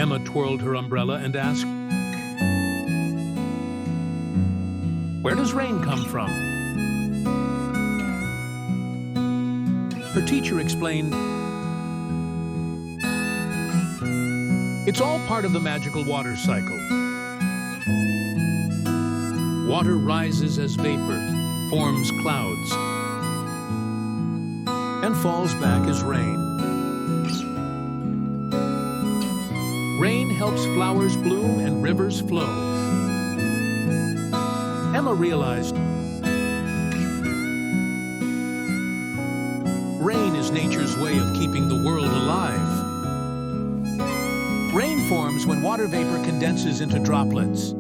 Emma twirled her umbrella and asked, "Where does rain come from?" Her teacher explained, "It's all part of the magical water cycle. Water rises as vapor, forms clouds, and falls back as rain. Rain helps flowers bloom and rivers flow." Emma realized rain is nature's way of keeping the world alive. Rain forms when water vapor condenses into droplets.